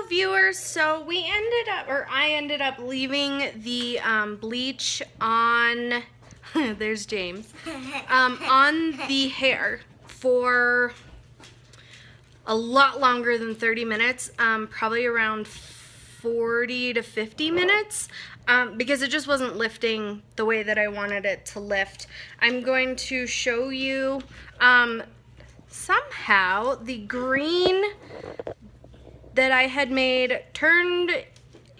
viewers, so I ended up leaving the bleach on, there's James, on the hair for a lot longer than 30 minutes, probably around 40 to 50 minutes, because it just wasn't lifting the way that I wanted it to lift. I'm going to show you, somehow the green that I had made turned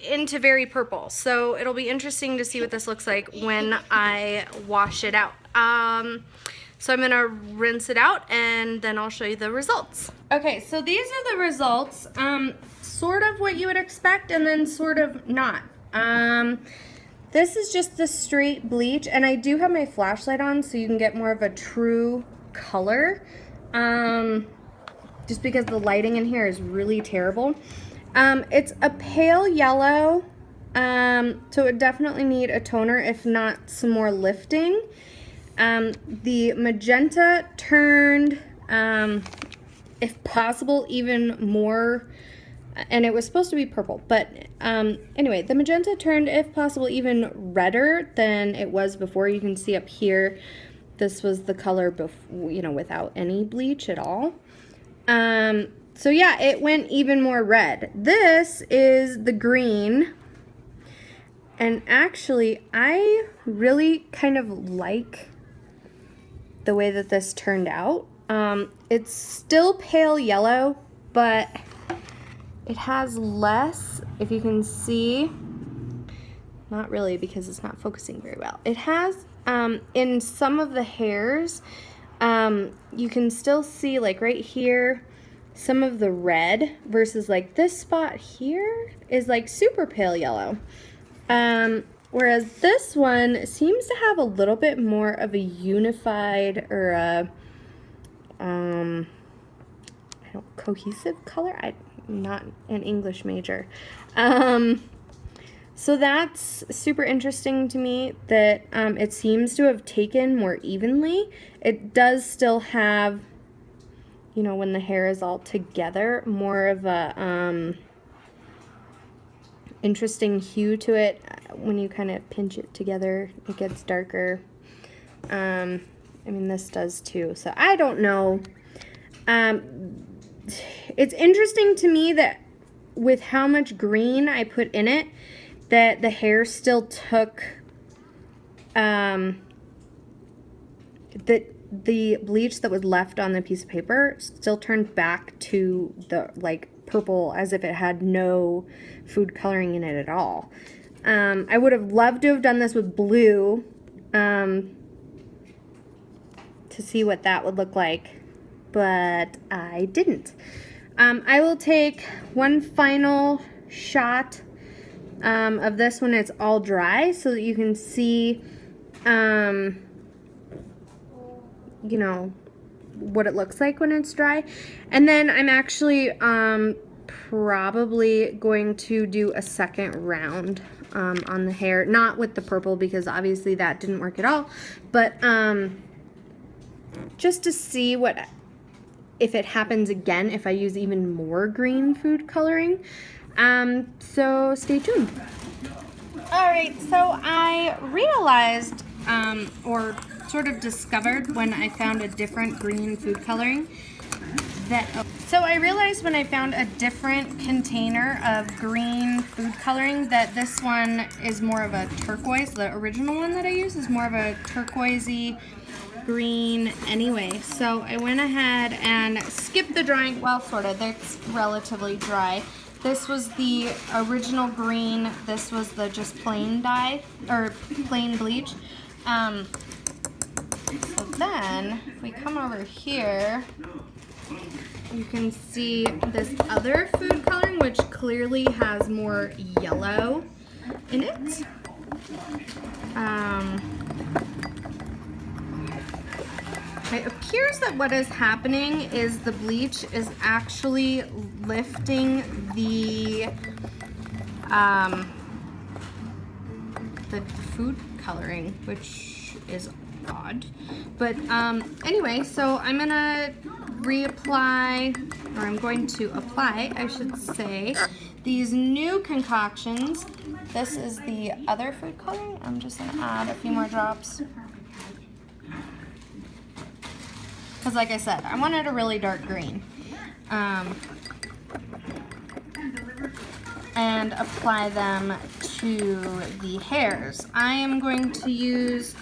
into very purple. So it'll be interesting to see what this looks like when I wash it out. So I'm gonna rinse it out and then I'll show you the results. Okay, so these are the results. Sort of what you would expect and then sort of not. This is just the straight bleach, and I do have my flashlight on so you can get more of a true color. Just because the lighting in here is really terrible. It's a pale yellow, so it definitely need a toner, if not some more lifting. The magenta turned, if possible, even more, and it was supposed to be purple, but anyway, the magenta turned, if possible, even redder than it was before. You can see up here, this was the color before, you know, without any bleach at all. So yeah, it went even more red. This is the green, and actually I really kind of like the way that this turned out. It's still pale yellow, but it has less, if you can see, not really because it's not focusing very well. It has, in some of the hairs, you can still see, like right here, some of the red, versus like this spot here is like super pale yellow. Whereas this one seems to have a little bit more of a unified, or a, cohesive color. I'm not an English major. So that's super interesting to me that it seems to have taken more evenly. It does still have, you know, when the hair is all together, more of a interesting hue to it. When you kind of pinch it together, it gets darker. I mean, this does too, so I don't know. It's interesting to me that with how much green I put in it, that the hair still took, that the bleach that was left on the piece of paper still turned back to the like purple, as if it had no food coloring in it at all. I would have loved to have done this with blue, to see what that would look like, but I didn't. I will take one final shot of this when it's all dry, so that you can see, you know, what it looks like when it's dry. And then I'm actually probably going to do a second round on the hair, not with the purple because obviously that didn't work at all, but just to see what, if it happens again, if I use even more green food coloring. So stay tuned. Alright, so I realized, or sort of discovered when I found a different green food coloring, so I realized when I found a different container of green food coloring that this one is more of a turquoise. The original one that I use is more of a turquoisey green anyway. So I went ahead and skipped the drying, well, sort of, it's relatively dry. This was the original green, this was the just plain dye, or plain bleach. So then, if we come over here, you can see this other food coloring, which clearly has more yellow in it. It appears that what is happening is the bleach is actually lifting the food coloring, which is odd. But anyway, so I'm gonna reapply, or I'm going to apply, I should say, these new concoctions. This is the other food coloring. I'm just gonna add a few more drops. Because like I said, I wanted a really dark green. And apply them to the hairs. I am going to use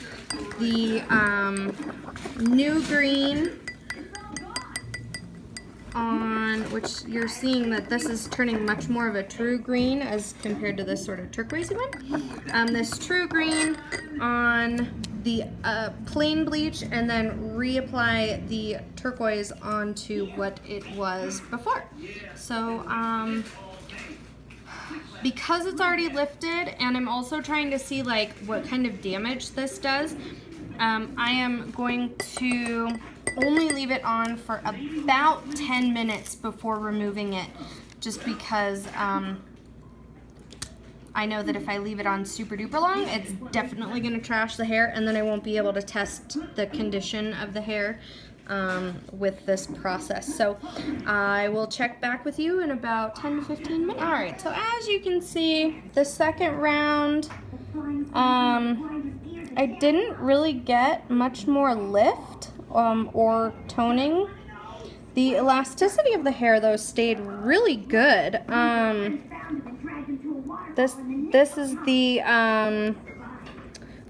the new green on, which you're seeing that this is turning much more of a true green as compared to this sort of turquoisey one. This true green on the plain bleach, and then reapply the turquoise onto what it was before. So because it's already lifted, and I'm also trying to see like what kind of damage this does, I am going to only leave it on for about 10 minutes before removing it, just because I know that if I leave it on super duper long, it's definitely going to trash the hair, and then I won't be able to test the condition of the hair with this process. So I will check back with you in about 10 to 15 minutes. Alright, so as you can see, the second round, I didn't really get much more lift or toning. The elasticity of the hair, though, stayed really good. This is the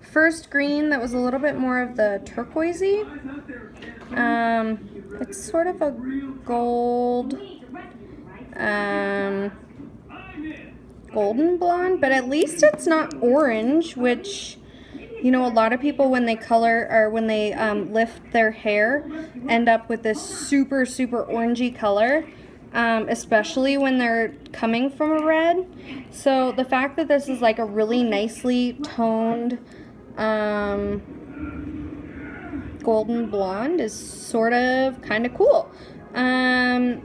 first green that was a little bit more of the turquoisey. It's sort of a gold, golden blonde, but at least it's not orange, which, you know, a lot of people when they color or when they lift their hair end up with this super, super orangey color, especially when they're coming from a red. So the fact that this is like a really nicely toned golden blonde is sort of kind of cool. The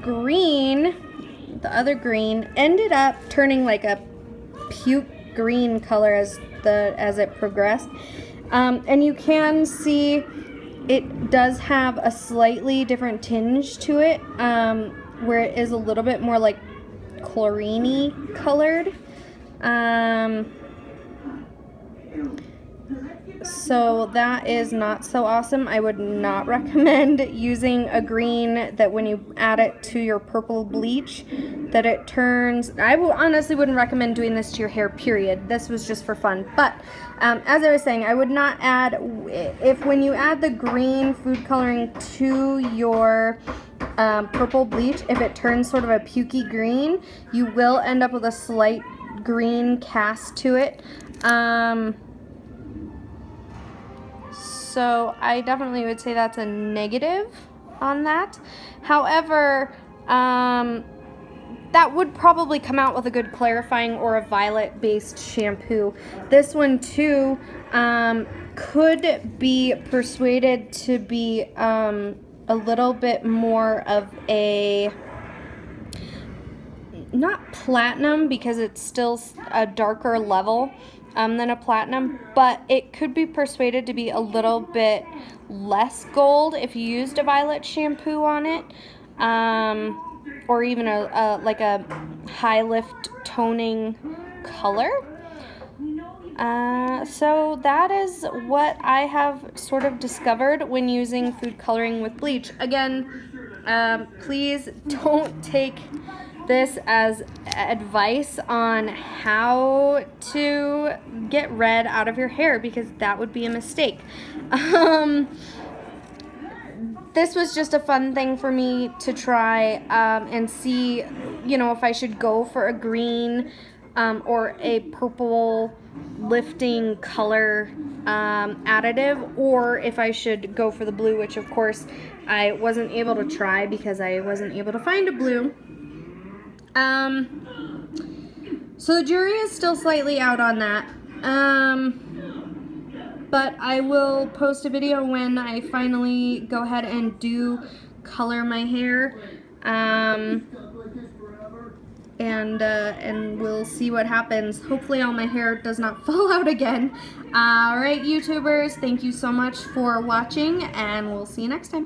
green, the other green, ended up turning like a puke green color as it progressed, and you can see it does have a slightly different tinge to it, where it is a little bit more like chlorine-y colored. So that is not so awesome. I would not recommend using a green that when you add it to your purple bleach, that it turns. I honestly wouldn't recommend doing this to your hair, period. This was just for fun. But as I was saying, I would not add, if when you add the green food coloring to your purple bleach, if it turns sort of a pukey green, you will end up with a slight green cast to it. So I definitely would say that's a negative on that. However, that would probably come out with a good clarifying or a violet-based shampoo. This one too could be persuaded to be a little bit more of a, not platinum because it's still a darker level than a platinum, but it could be persuaded to be a little bit less gold if you used a violet shampoo on it, or even a like a high lift toning color. So that is what I have sort of discovered when using food coloring with bleach. Again, please don't take this as advice on how to get red out of your hair, because that would be a mistake. This was just a fun thing for me to try and see, you know, if I should go for a green or a purple lifting color additive, or if I should go for the blue, which of course I wasn't able to try because I wasn't able to find a blue. So the jury is still slightly out on that, but I will post a video when I finally go ahead and do color my hair, and we'll see what happens. Hopefully all my hair does not fall out again. Alright, YouTubers, thank you so much for watching, and we'll see you next time.